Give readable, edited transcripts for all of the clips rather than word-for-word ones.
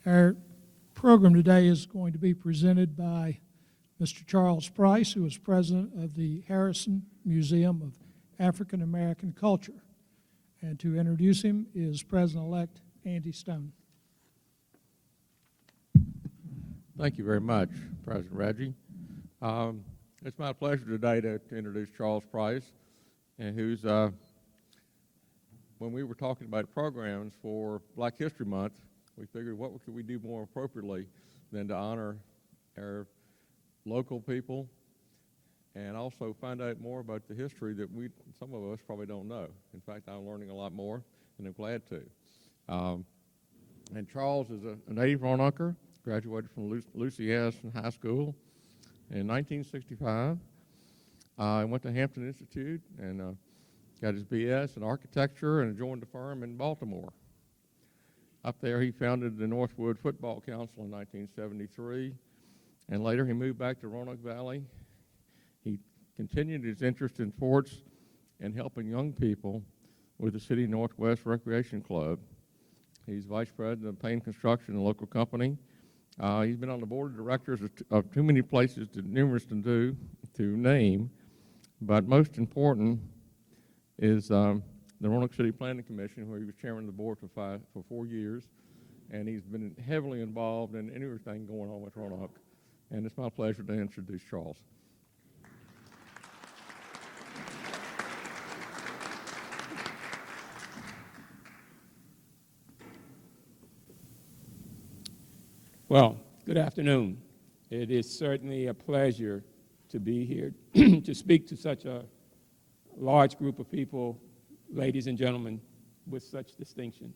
Our program today is going to be presented by Mr. Charles Price, who is president of the Harrison Museum of African American Culture. And to introduce him is President-elect Andy Stone. Thank you very much, President Reggie. It's my pleasure today to introduce Charles Price, and who's, when we were talking about programs for Black History Month, we figured what could we do more appropriately than to honor our local people and also find out more about the history that some of us probably don't know. In fact, I'm learning a lot more, and I'm glad to. And Charles is a native Roanoker, graduated from Lucy Addison High School in 1965. I went to Hampton Institute and got his BS in architecture and joined a firm in Baltimore. Up there, he founded the Northwood Football Council in 1973, and later he moved back to Roanoke Valley. He continued his interest in sports and helping young people with the City Northwest Recreation Club. He's vice president of Payne Construction, a local company. He's been on the board of directors of too many places, numerous to name, but most important is the Roanoke City Planning Commission, where he was chairman of the board for 4 years, and he's been heavily involved in everything going on with Roanoke. And it's my pleasure to introduce Charles. Well, good afternoon. It is certainly a pleasure to be here to speak to such a large group of people, ladies and gentlemen, with such distinction.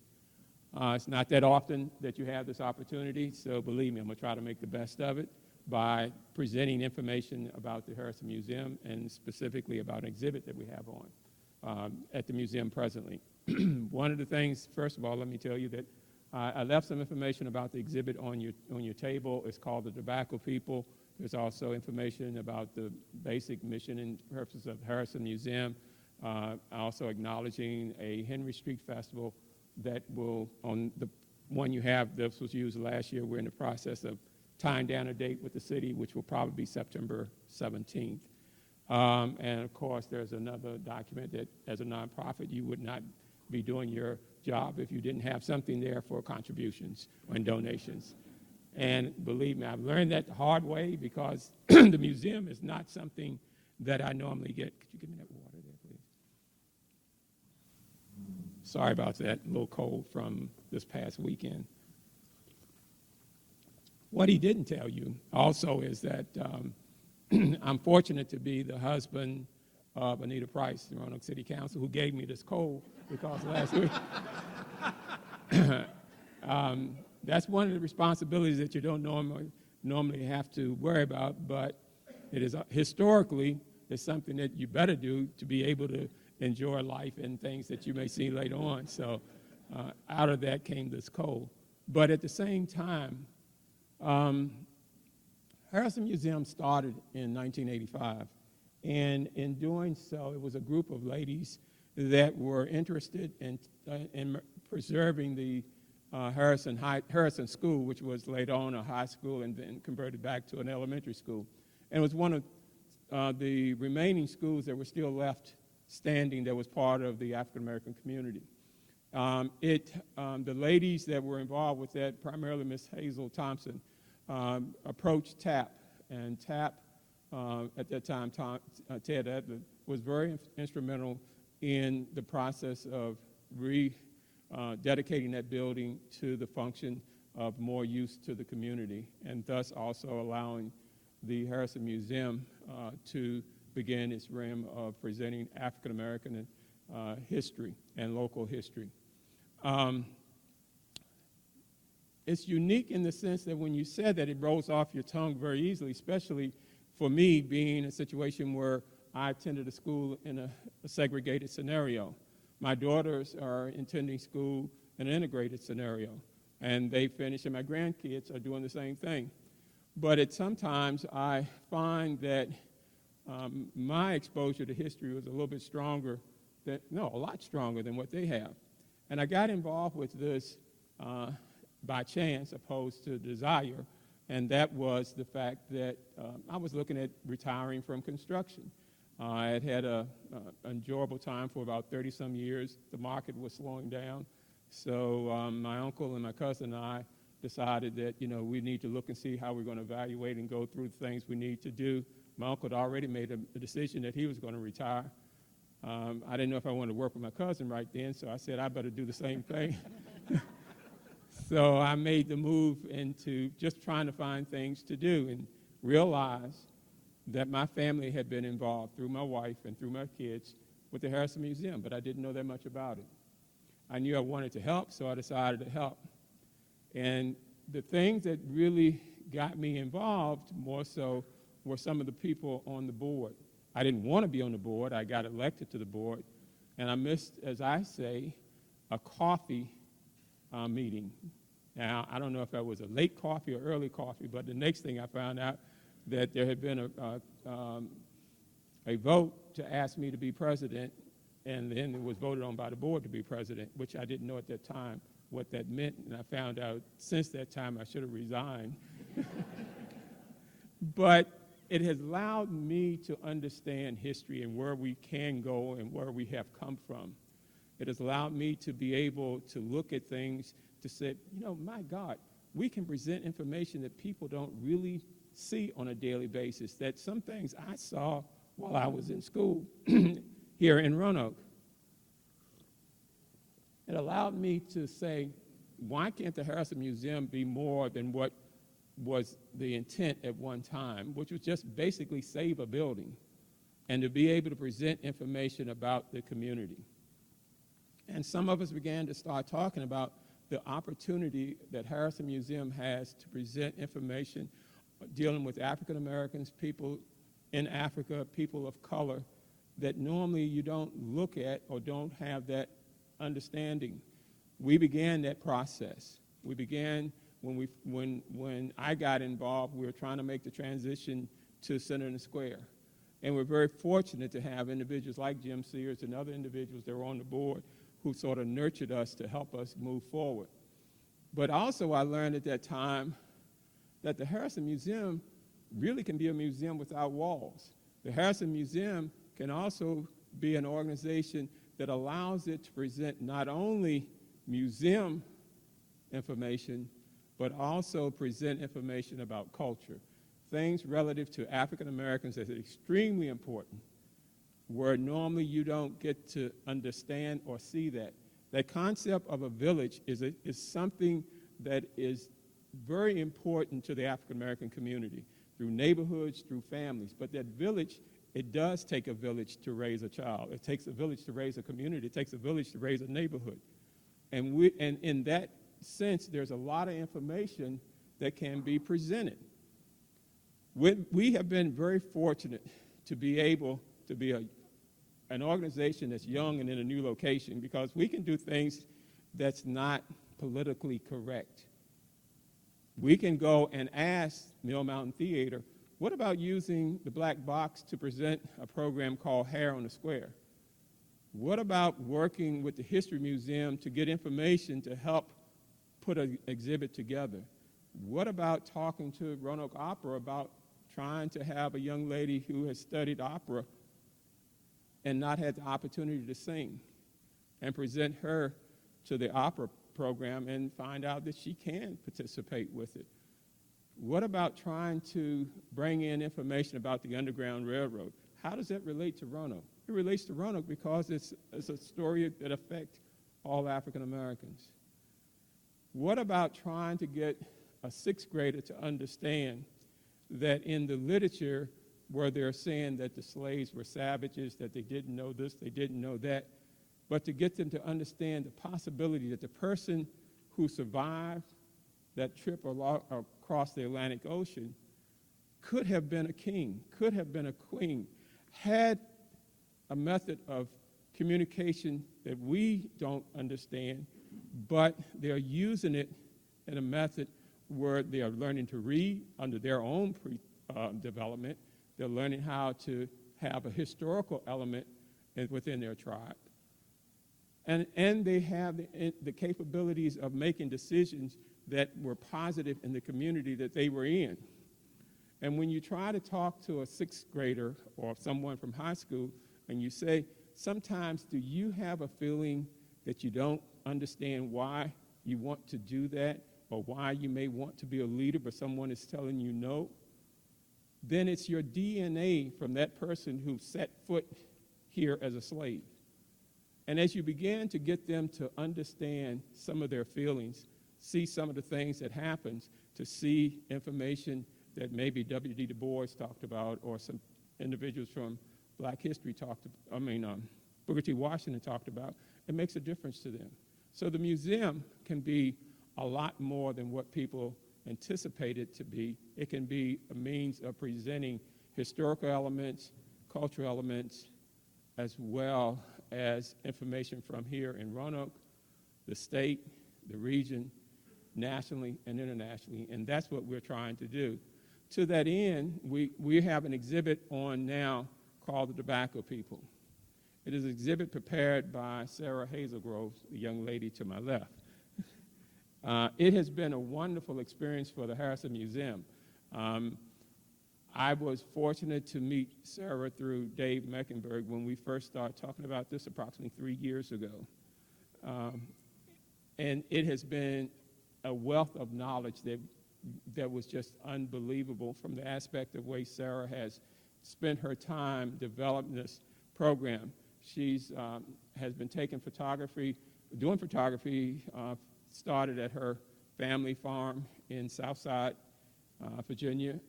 It's not that often that you have this opportunity, so believe me, I'm going to try to make the best of it by presenting information about the Harrison Museum and specifically about an exhibit that we have on at the museum presently. One of the things, first of all, let me tell you that I left some information about the exhibit on your table. It's called The Tobacco People. There's also information about the basic mission and purposes of Harrison Museum. Also acknowledging a Henry Street Festival that will, on the one you have, this was used last year. We're in the process of tying down a date with the city, which will probably be September 17th. And of course, there's another document that as a nonprofit, you would not be doing your job if you didn't have something there for contributions and donations. And believe me, I've learned that the hard way because the museum is not something that I normally get. Could you give me that water there, please? Sorry about that, a little cold from this past weekend. What he didn't tell you also is that I'm fortunate to be the husband of Anita Price, the Roanoke City Council, who gave me this cold because last week. That's one of the responsibilities that you don't normally have to worry about, but it is historically it's something that you better do to be able to enjoy life and things that you may see later on. So out of that came this cold. But at the same time, Harrison Museum started in 1985. And in doing so, it was a group of ladies that were interested in preserving the Harrison School, which was later on a high school and then converted back to an elementary school. And it was one of the remaining schools that were still left standing that was part of the African American community. The ladies that were involved with that, primarily Miss Hazel Thompson, approached TAP, and TAP at that time, Ted Edler, was very instrumental in the process of dedicating that building to the function of more use to the community, and thus also allowing the Harrison Museum to begin its realm of presenting African American history and local history. It's unique in the sense that when you said that, it rolls off your tongue very easily, especially for me being in a situation where I attended a school in a segregated scenario. My daughters are attending school in an integrated scenario, and they finish, and my grandkids are doing the same thing. But sometimes I find that my exposure to history was a little bit stronger, a lot stronger than what they have. And I got involved with this by chance opposed to desire, and that was the fact that I was looking at retiring from construction. I had had an enjoyable time for about 30-some years. The market was slowing down, so my uncle and my cousin and I decided that, we need to look and see how we're going to evaluate and go through the things we need to do. My uncle had already made a decision that he was going to retire. I didn't know if I wanted to work with my cousin right then, so I said I better do the same thing. So I made the move into just trying to find things to do and realized that my family had been involved through my wife and through my kids with the Harrison Museum, but I didn't know that much about it. I knew I wanted to help, so I decided to help. And the things that really got me involved more so were some of the people on the board. I didn't want to be on the board. I got elected to the board, and I missed, as I say, a coffee meeting. Now, I don't know if that was a late coffee or early coffee, but the next thing I found out that there had been a vote to ask me to be president, and then it was voted on by the board to be president, which I didn't know at that time what that meant, and I found out since that time I should have resigned. But it has allowed me to understand history and where we can go and where we have come from. It has allowed me to be able to look at things to say, my God, we can present information that people don't really see on a daily basis, that some things I saw while I was in school here in Roanoke. It allowed me to say, why can't the Harrison Museum be more than what was the intent at one time, which was just basically save a building and to be able to present information about the community. And some of us began to start talking about the opportunity that Harrison Museum has to present information dealing with African Americans, people in Africa, people of color, that normally you don't look at or don't have that understanding. We began that process. We began when I got involved, we were trying to make the transition to Center and Square. And we're very fortunate to have individuals like Jim Sears and other individuals that were on the board who sort of nurtured us to help us move forward. But also I learned at that time that the Harrison Museum really can be a museum without walls. The Harrison Museum can also be an organization that allows it to present not only museum information, but also present information about culture. Things relative to African Americans that are extremely important, where normally you don't get to understand or see that. That concept of a village is something that is very important to the African American community, through neighborhoods, through families. But that village, it does take a village to raise a child. It takes a village to raise a community. It takes a village to raise a neighborhood. And in that sense, there's a lot of information that can be presented. We have been very fortunate to be able to be an organization that's young and in a new location, because we can do things that's not politically correct. We can go and ask Mill Mountain Theater, what about using the black box to present a program called Hair on the Square? What about working with the History Museum to get information to help put an exhibit together? What about talking to Roanoke Opera about trying to have a young lady who has studied opera and not had the opportunity to sing, and present her to the opera program and find out that she can participate with it? What about trying to bring in information about the Underground Railroad? How does that relate to Roanoke? It relates to Roanoke because it's a story that affects all African Americans. What about trying to get a sixth grader to understand that in the literature where they're saying that the slaves were savages, that they didn't know this, they didn't know that, but to get them to understand the possibility that the person who survived that trip across the Atlantic Ocean could have been a king, could have been a queen, had a method of communication that we don't understand, but they're using it in a method where they are learning to read under their own development. They're learning how to have a historical element within their tribe. And they have the capabilities of making decisions that were positive in the community that they were in. And when you try to talk to a sixth grader or someone from high school and you say, sometimes do you have a feeling that you don't understand why you want to do that or why you may want to be a leader but someone is telling you no? Then it's your DNA from that person who set foot here as a slave. And as you begin to get them to understand some of their feelings, see some of the things that happens, to see information that maybe W.D. Du Bois talked about or some individuals from Black history Booker T. Washington talked about, it makes a difference to them. So the museum can be a lot more than what people anticipate it to be. It can be a means of presenting historical elements, cultural elements, as well as information from here in Roanoke, the state, the region, nationally and internationally, and that's what we're trying to do. To that end, we have an exhibit on now called The Tobacco People. It is an exhibit prepared by Sarah Hazlegrove, the young lady to my left. It has been a wonderful experience for the Harrison Museum. I was fortunate to meet Sarah through Dave Meckenberg when we first started talking about this approximately 3 years ago. And it has been a wealth of knowledge that was just unbelievable from the aspect of way Sarah has spent her time developing this program. She's has been taking photography, doing photography, started at her family farm in Southside, Virginia.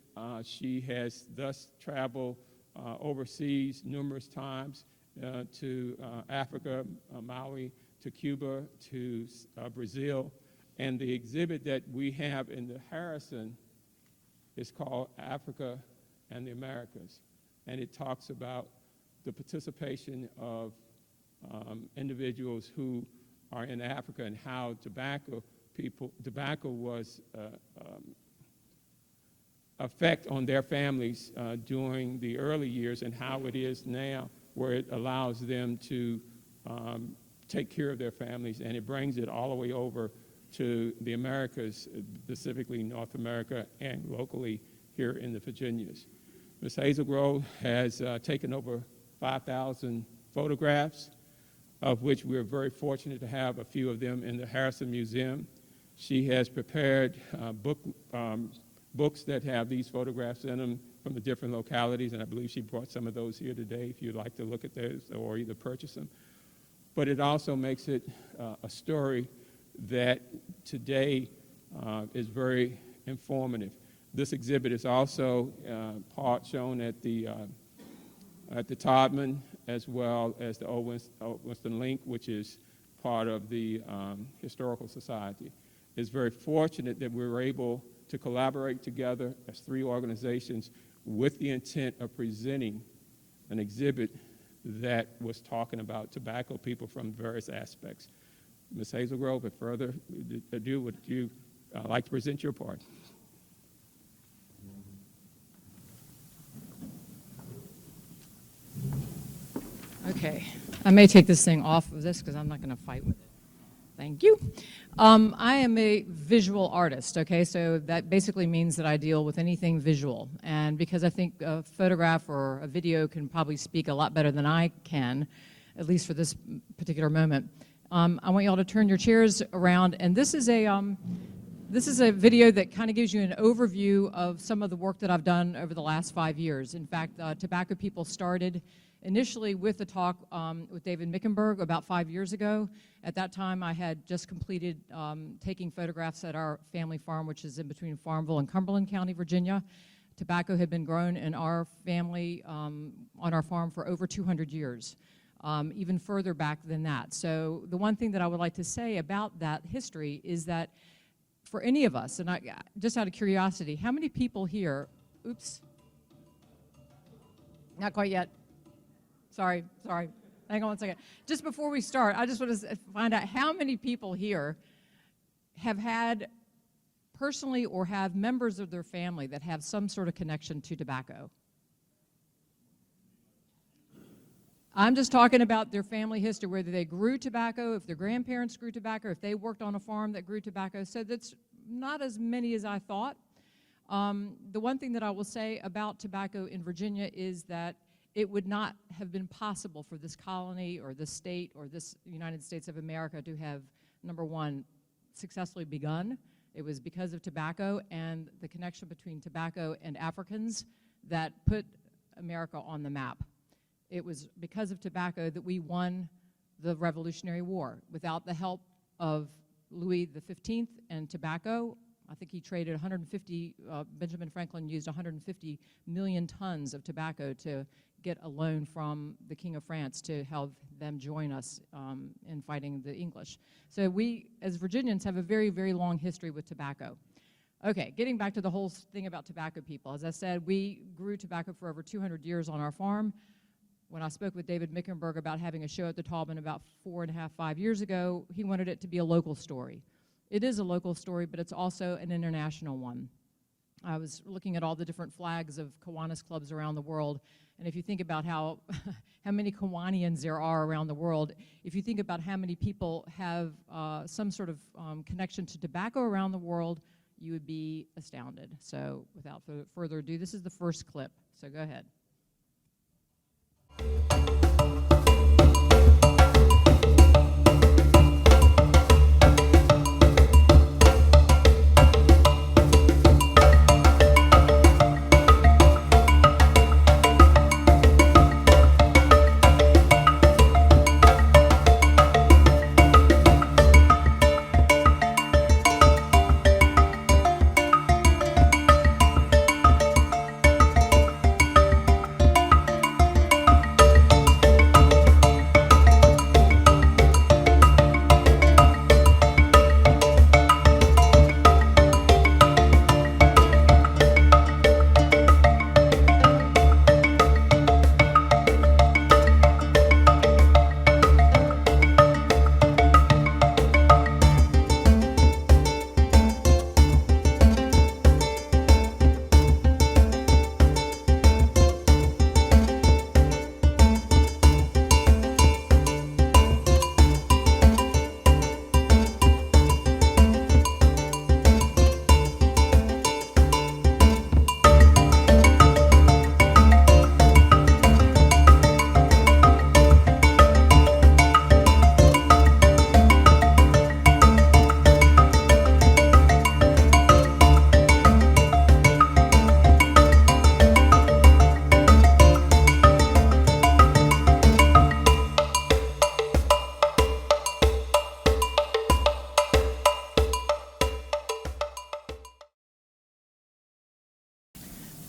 She has thus traveled overseas numerous times to Africa, Maui, to Cuba, to Brazil. And the exhibit that we have in the Harrison is called Africa and the Americas. And it talks about the participation of individuals who are in Africa and how tobacco was effect on their families during the early years and how it is now where it allows them to take care of their families, and it brings it all the way over to the Americas, specifically North America and locally here in the Virginias. Ms. Hazlegrove has taken over 5,000 photographs, of which we're very fortunate to have a few of them in the Harrison Museum. She has prepared books that have these photographs in them from the different localities, and I believe she brought some of those here today if you'd like to look at those or either purchase them. But it also makes it a story that today is very informative. This exhibit is also part shown at the Todman, as well as the Old Winston Link, which is part of the Historical Society. It's very fortunate that we were able to collaborate together as three organizations with the intent of presenting an exhibit that was talking about tobacco people from various aspects. Ms. Hazlegrove, without further ado, would you like to present your part? Okay, I may take this thing off of this because I'm not going to fight with it. Thank you. I am a visual artist, okay, so that basically means that I deal with anything visual. And because I think a photograph or a video can probably speak a lot better than I can, at least for this particular moment, I want you all to turn your chairs around. And this is a video that kind of gives you an overview of some of the work that I've done over the last 5 years. In fact, Tobacco People started initially with a talk with David Mickenberg about 5 years ago. At that time, I had just completed taking photographs at our family farm, which is in between Farmville and Cumberland County, Virginia. Tobacco had been grown in our family on our farm for over 200 years, even further back than that. So the one thing that I would like to say about that history is that for any of us, and just out of curiosity, how many people here, oops, not quite yet. Sorry. Hang on one second. Just before we start, I just want to find out how many people here have had personally or have members of their family that have some sort of connection to tobacco. I'm just talking about their family history, whether they grew tobacco, if their grandparents grew tobacco, if they worked on a farm that grew tobacco. So that's not as many as I thought. The one thing that I will say about tobacco in Virginia is that it would not have been possible for this colony or this state or this United States of America to have, number one, successfully begun. It was because of tobacco and the connection between tobacco and Africans that put America on the map. It was because of tobacco that we won the Revolutionary War. Without the help of Louis XV and tobacco, I think he traded Benjamin Franklin used 150 million tons of tobacco to get a loan from the King of France to help them join us in fighting the English. So we, as Virginians, have a very, very long history with tobacco. Okay, getting back to the whole thing about tobacco people. As I said, we grew tobacco for over 200 years on our farm. When I spoke with David Mickenberg about having a show at the Taubman about 4.5, 5 years ago, he wanted it to be a local story. It is a local story, but it's also an international one. I was looking at all the different flags of Kiwanis clubs around the world, and if you think about how many Kiwanians there are around the world, if you think about how many people have some sort of connection to tobacco around the world, you would be astounded. So without further ado, this is the first clip, so go ahead.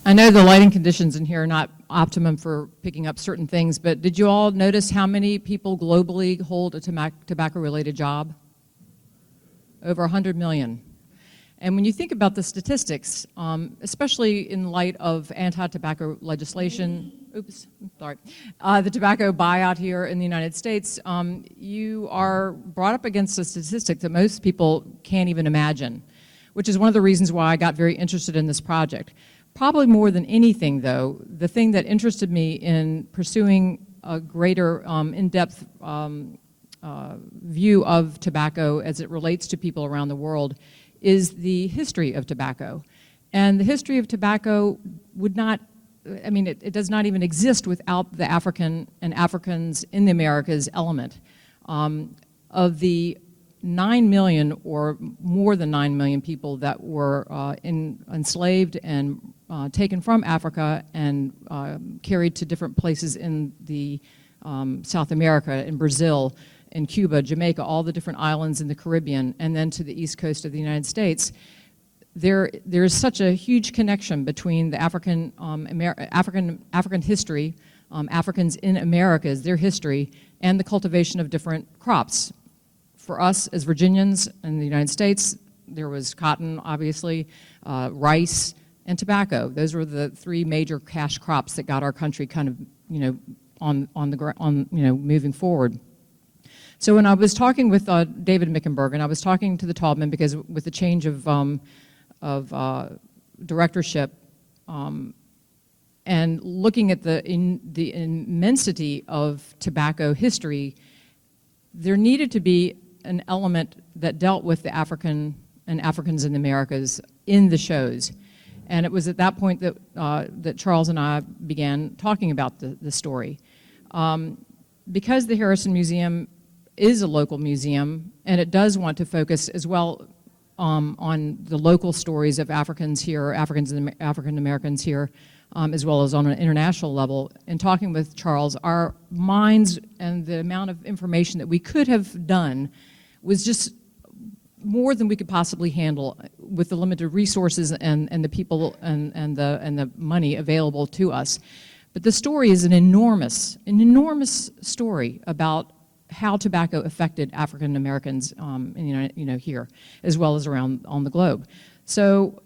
I know the lighting conditions in here are not optimum for picking up certain things, but did you all notice how many people globally hold a tobacco-related job? Over 100 million. And when you think about the statistics, especially in light of anti-tobacco legislation, the tobacco buyout here in the United States, you are brought up against a statistic that most people can't even imagine, which is one of the reasons why I got very interested in this project. Probably more than anything, though, the thing that interested me in pursuing a greater in-depth view of tobacco as it relates to people around the world is the history of tobacco. And the history of tobacco would not, I mean, it does not even exist without the African and Africans in the Americas element. Of the 9 million or more than 9 million people that were enslaved and taken from Africa and carried to different places in the South America, in Brazil, in Cuba, Jamaica, all the different islands in the Caribbean, and then to the east coast of the United States, there is such a huge connection between the African history, Africans in Americas, their history, and the cultivation of different crops. For us as Virginians in the United States, there was cotton, obviously, rice, and tobacco. Those were the three major cash crops that got our country kind of, moving forward. So when I was talking with David Mickenberg, and I was talking to the Taubman because with the change of directorship, and looking at the immensity of tobacco history, there needed to be an element that dealt with the African and Africans in the Americas in the shows. And it was at that point that, that Charles and I began talking about the story. Because the Harrison Museum is a local museum, and it does want to focus as well on the local stories of Africans here, Africans and African Americans here, as well as on an international level. In talking with Charles, our minds and the amount of information that we could have done was just more than we could possibly handle with the limited resources and the people and the money available to us. But the story is an enormous story about how tobacco affected African Americans, here, as well as around on the globe. So,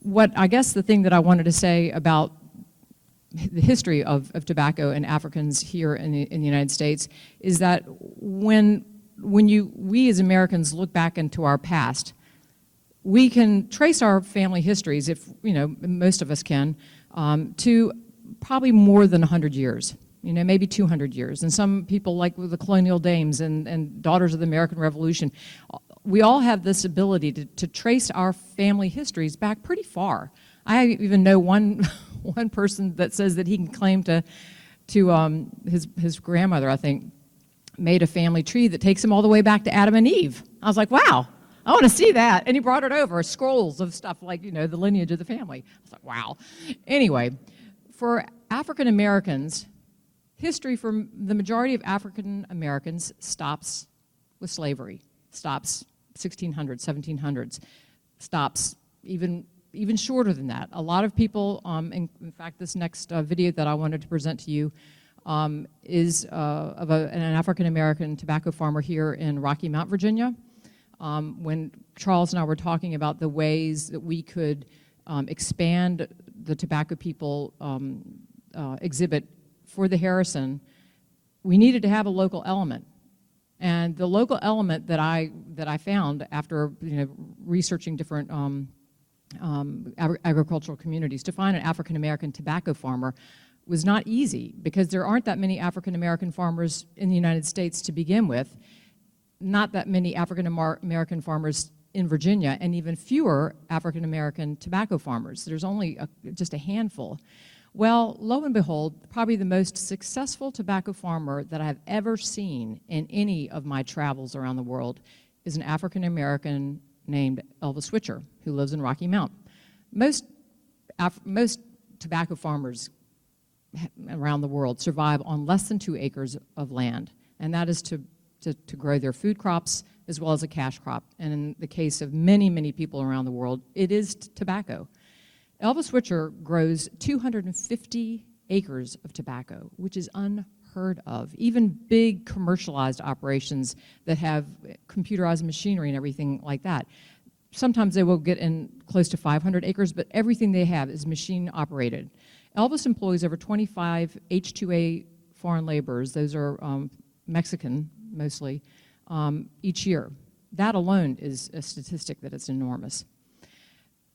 what I guess the thing that I wanted to say about the history of tobacco and Africans here in the United States is that when we as Americans look back into our past, we can trace our family histories, if most of us can, to probably more than 100 years. Maybe 200 years. And some people, like with the colonial dames and daughters of the American Revolution, we all have this ability to trace our family histories back pretty far. I even know one person that says that he can claim to his grandmother, I think, made a family tree that takes him all the way back to Adam and Eve. I was like, wow, I want to see that. And he brought it over, scrolls of stuff like, the lineage of the family. I was like, wow. Anyway, for African Americans, history for the majority of African Americans stops with slavery, stops 1600s, 1700s, stops even shorter than that. A lot of people, in fact, this next video that I wanted to present to you is of an African American tobacco farmer here in Rocky Mount, Virginia. When Charles and I were talking about the ways that we could expand the tobacco people exhibit for the Harrison, we needed to have a local element. And the local element that I found after researching different agricultural communities to find an African American tobacco farmer was not easy, because there aren't that many African American farmers in the United States to begin with, not that many African American farmers in Virginia, and even fewer African American tobacco farmers. There's only just a handful. Well, lo and behold, probably the most successful tobacco farmer that I've ever seen in any of my travels around the world is an African American named Elvis Switcher, who lives in Rocky Mount. Most tobacco farmers around the world survive on less than 2 acres of land, and that is to grow their food crops as well as a cash crop. And in the case of many, many people around the world, it is tobacco. Elvis Switcher grows 250 acres of tobacco, which is unheard of. Even big commercialized operations that have computerized machinery and everything like that, sometimes they will get in close to 500 acres, but everything they have is machine operated. Elvis employs over 25 H-2A foreign laborers, those are Mexican mostly, each year. That alone is a statistic that it's enormous.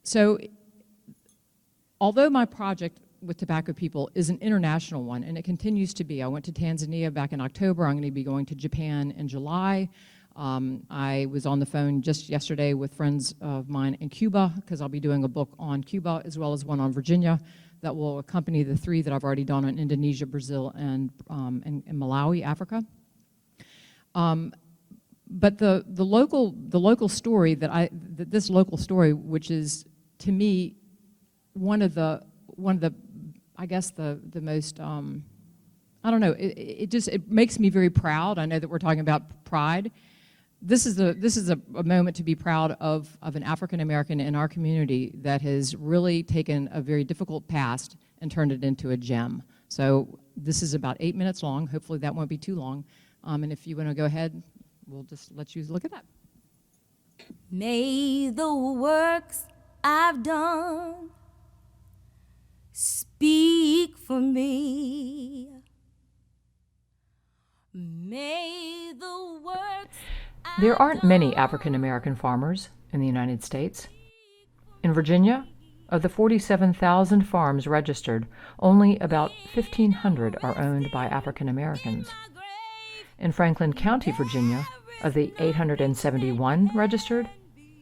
So, although my project with tobacco people is an international one, and it continues to be. I went to Tanzania back in October. I'm going to be going to Japan in July. I was on the phone just yesterday with friends of mine in Cuba, because I'll be doing a book on Cuba as well as one on Virginia that will accompany the 3 that I've already done on Indonesia, Brazil, and Malawi, Africa. But the local story this local story, which is to me one of the I guess the most I don't know, it makes me very proud. I know that we're talking about pride. This is a moment to be proud of an African American in our community that has really taken a very difficult past and turned it into a gem. So this is about 8 minutes long. Hopefully that won't be too long. And if you want to go ahead, we'll just let you look at that. May the works I've done speak for me. May the works There aren't many African American farmers in the United States. In Virginia, Of the 47,000 farms registered, only about 1,500 are owned by African Americans. In Franklin County, Virginia, of the 871 registered,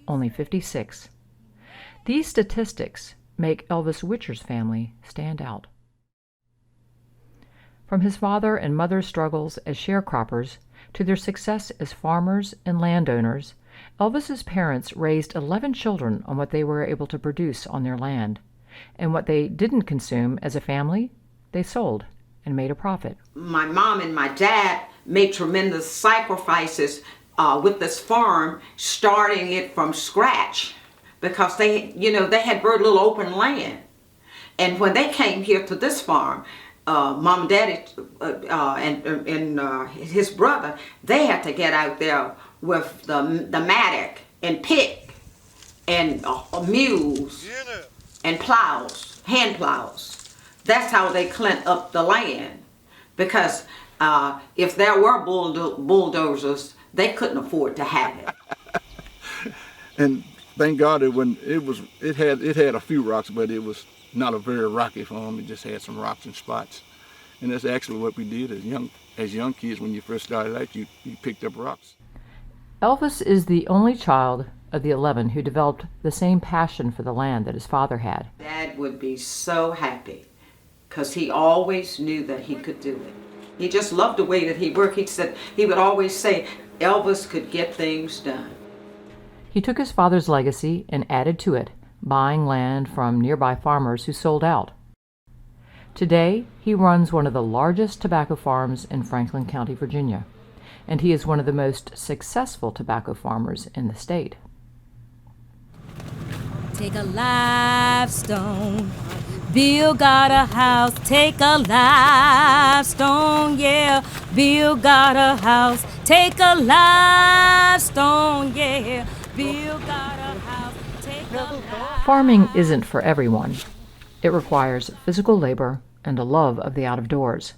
only 56. These statistics make Elvis Witcher's family stand out. From his father and mother's struggles as sharecroppers to their success as farmers and landowners, Elvis's parents raised 11 children on what they were able to produce on their land, and what they didn't consume as a family, they sold and made a profit. My mom and my dad made tremendous sacrifices with this farm, starting it from scratch, because they had very little open land. And when they came here to this farm, Mom and Daddy and his brother, they had to get out there with the mattock and pick and mules and plows, hand plows. That's how they cleaned up the land. Because if there were bulldozers, they couldn't afford to have it. And thank God it had a few rocks, but it was not a very rocky farm. It just had some rocks and spots. And that's actually what we did as young kids. When you first started out, you picked up rocks. Elvis is the only child of the 11 who developed the same passion for the land that his father had. Dad would be so happy because he always knew that he could do it. He just loved the way that he worked. He would always say Elvis could get things done. He took his father's legacy and added to it, buying land from nearby farmers who sold out. Today, he runs one of the largest tobacco farms in Franklin County, Virginia, and he is one of the most successful tobacco farmers in the state. Take a live stone. Bill got a house. Take a live stone, yeah. Bill got a house. Take a live stone, yeah. Bill got a house. Take a live. Farming isn't for everyone. It requires physical labor and a love of the out-of-doors.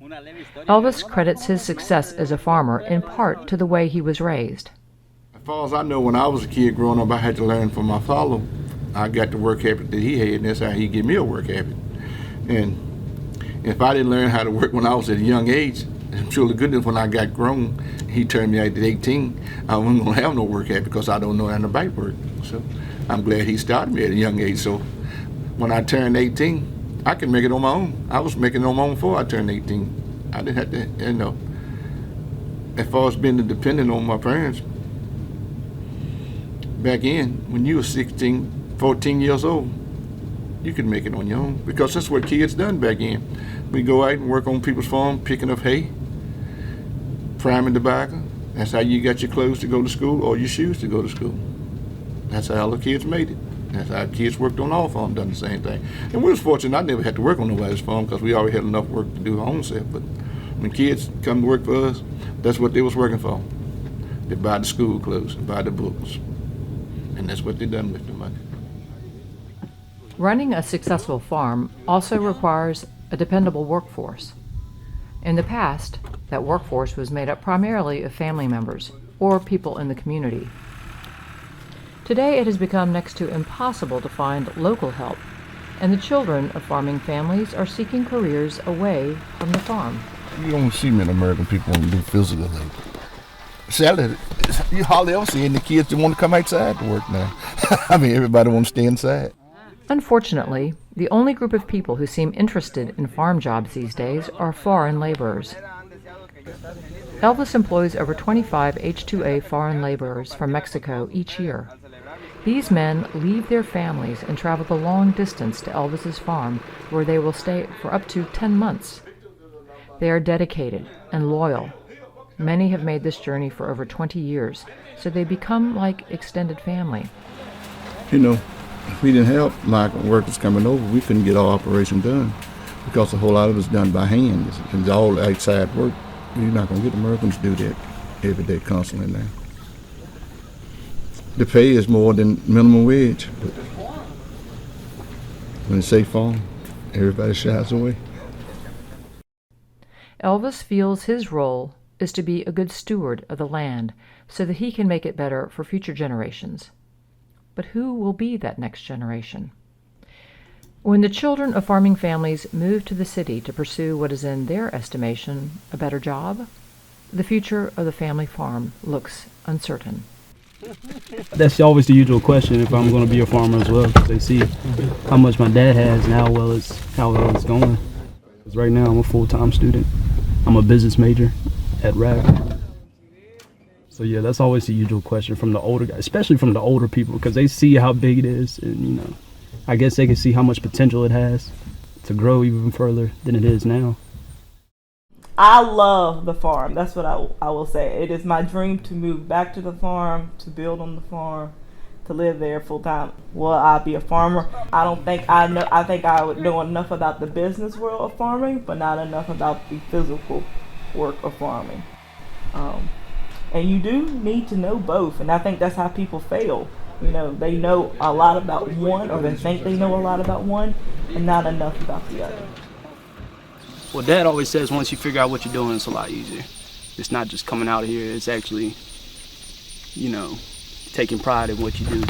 Elvis credits his success as a farmer in part to the way he was raised. As far as I know, when I was a kid growing up, I had to learn from my father. I got the work habit that he had, and that's how he gave me a work habit. And if I didn't learn how to work when I was at a young age, I'm sure the goodness when I got grown, he turned me out at 18, I wasn't going to have no work habit because I don't know how to bike work. So I'm glad he started me at a young age. So when I turned 18, I can make it on my own. I was making it on my own before I turned 18. I didn't have to, as far as being dependent on my parents, back in, when you were 16, 14 years old, you could make it on your own because that's what kids done back in. We go out and work on people's farm, picking up hay, priming tobacco. That's how you got your clothes to go to school or your shoes to go to school. That's how the kids made it. That's how kids worked on our farm, done the same thing. And we was fortunate I never had to work on nobody's farm because we already had enough work to do our own self. But when kids come to work for us, that's what they was working for. They buy the school clothes, buy the books. And that's what they done with the money. Running a successful farm also requires a dependable workforce. In the past, that workforce was made up primarily of family members or people in the community. Today, it has become next to impossible to find local help, and the children of farming families are seeking careers away from the farm. You don't see many American people want to do physical labor. Sadly, you hardly ever see any kids that want to come outside to work now. I mean, everybody wants to stay inside. Unfortunately, the only group of people who seem interested in farm jobs these days are foreign laborers. Elvis employs over 25 H-2A foreign laborers from Mexico each year. These men leave their families and travel the long distance to Elvis's farm, where they will stay for up to 10 months. They are dedicated and loyal. Many have made this journey for over 20 years, so they become like extended family. If we didn't have migrant workers coming over, we couldn't get our operation done because a whole lot of it's done by hand. It's all outside work. You're not going to get Americans to do that every day, constantly now. The pay is more than minimum wage. But when it's safe farm, everybody shies away. Elvis feels his role is to be a good steward of the land so that he can make it better for future generations. But who will be that next generation? When the children of farming families move to the city to pursue what is in their estimation a better job, the future of the family farm looks uncertain. That's always the usual question if I'm going to be a farmer as well, because they see how much my dad has and how well it's going. Because right now I'm a full-time student. I'm a business major at RAC. So yeah, that's always the usual question from the older guys, especially from the older people, because they see how big it is, and I guess they can see how much potential it has to grow even further than it is now. I love the farm. That's what I will say. It is my dream to move back to the farm, to build on the farm, to live there full time. Will I be a farmer? I don't think I know. I think I would know enough about the business world of farming, but not enough about the physical work of farming. And you do need to know both, and I think that's how people fail. They know a lot about one, or they think they know a lot about one, and not enough about the other. Well, Dad always says once you figure out what you're doing, it's a lot easier. It's not just coming out of here, it's actually, taking pride in what you do.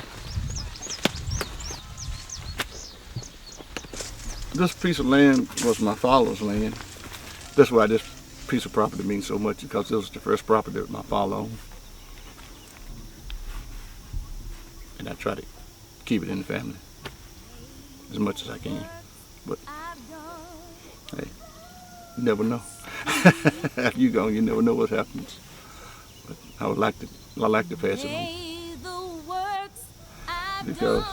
This piece of land was my father's land. That's why this piece of property means so much, because this was the first property that my father owned. And I try to keep it in the family as much as I can. But hey, you never know. After you go, you never know what happens. But I like to pass it on, because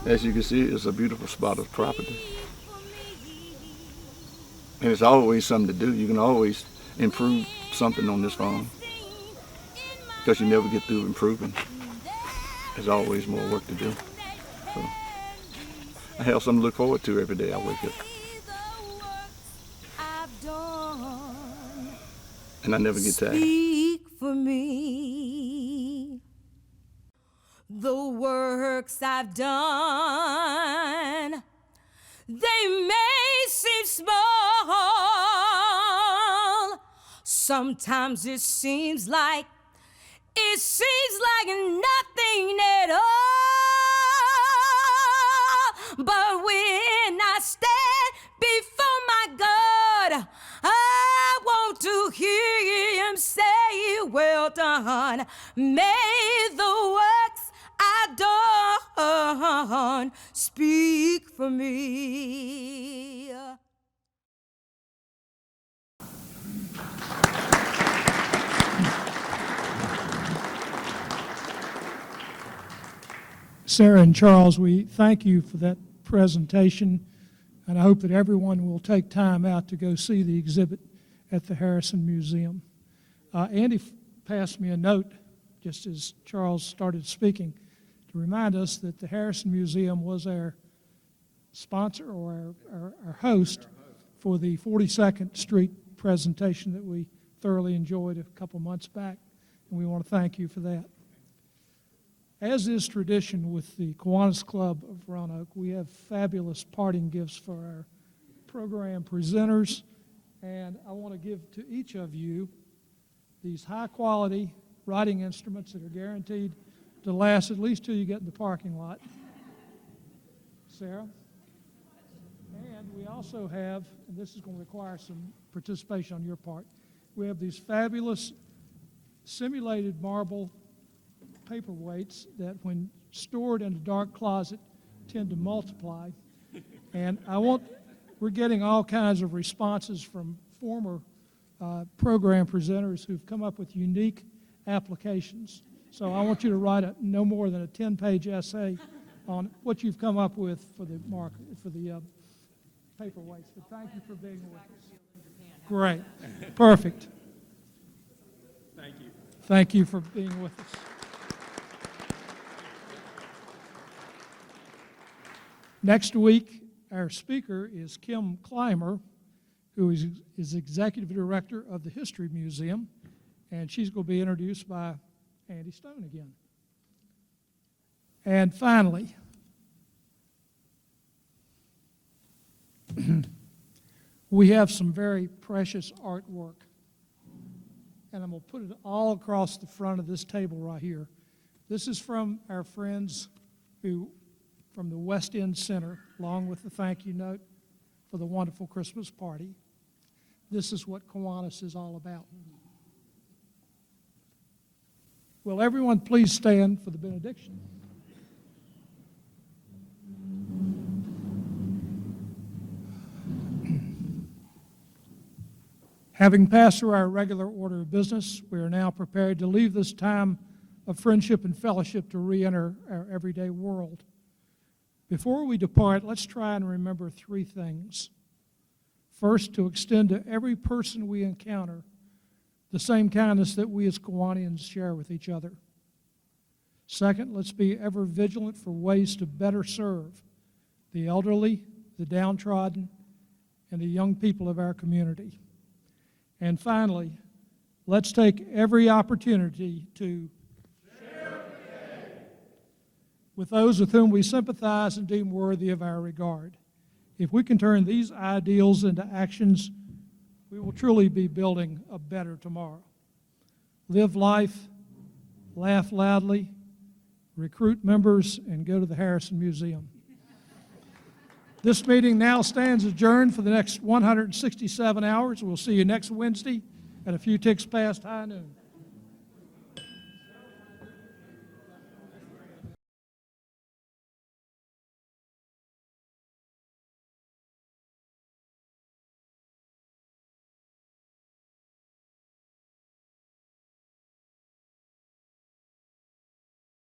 as you can see, it's a beautiful spot of property. And it's always something to do. You can always improve something on this farm, because you never get through improving. There's always more work to do. So I have something to look forward to every day I wake up. And I never get tired. Speak for me. The works I've done, they may seem small. Sometimes it seems like nothing at all. But when I stand before my God, I want to hear him say, well done. May the works I've done speak for me. Sarah and Charles, we thank you for that presentation, and I hope that everyone will take time out to go see the exhibit at the Harrison Museum. Andy passed me a note just as Charles started speaking to remind us that the Harrison Museum was our sponsor or our host for the 42nd Street presentation that we thoroughly enjoyed a couple months back, and we want to thank you for that. As is tradition with the Kiwanis Club of Roanoke, we have fabulous parting gifts for our program presenters, and I want to give to each of you these high-quality writing instruments that are guaranteed to last at least till you get in the parking lot. Sarah? And we also have, and this is going to require some participation on your part, we have these fabulous simulated marble paperweights that, when stored in a dark closet, tend to multiply. And we're getting all kinds of responses from former program presenters who've come up with unique applications. So I want you to write no more than a 10-page essay on what you've come up with for the paperweights. But thank you for being with us. Great. Perfect. Thank you. Thank you for being with us. Next week, our speaker is Kim Clymer, who is Executive Director of the History Museum, and she's going to be introduced by Andy Stone again. And finally, we have some very precious artwork, and I'm going to put it all across the front of this table right here. This is from our friends who, from the West End Center, along with the thank you note for the wonderful Christmas party. This is what Kiwanis is all about. Will everyone please stand for the benediction? Having passed through our regular order of business, we are now prepared to leave this time of friendship and fellowship to re-enter our everyday world. Before we depart, let's try and remember three things. First, to extend to every person we encounter the same kindness that we as Kiwanians share with each other. Second, let's be ever vigilant for ways to better serve the elderly, the downtrodden, and the young people of our community. And finally, let's take every opportunity to share with those with whom we sympathize and deem worthy of our regard. If we can turn these ideals into actions, we will truly be building a better tomorrow. Live life, laugh loudly, recruit members, and go to the Harrison Museum. This meeting now stands adjourned for the next 167 hours. We'll see you next Wednesday at a few ticks past high noon.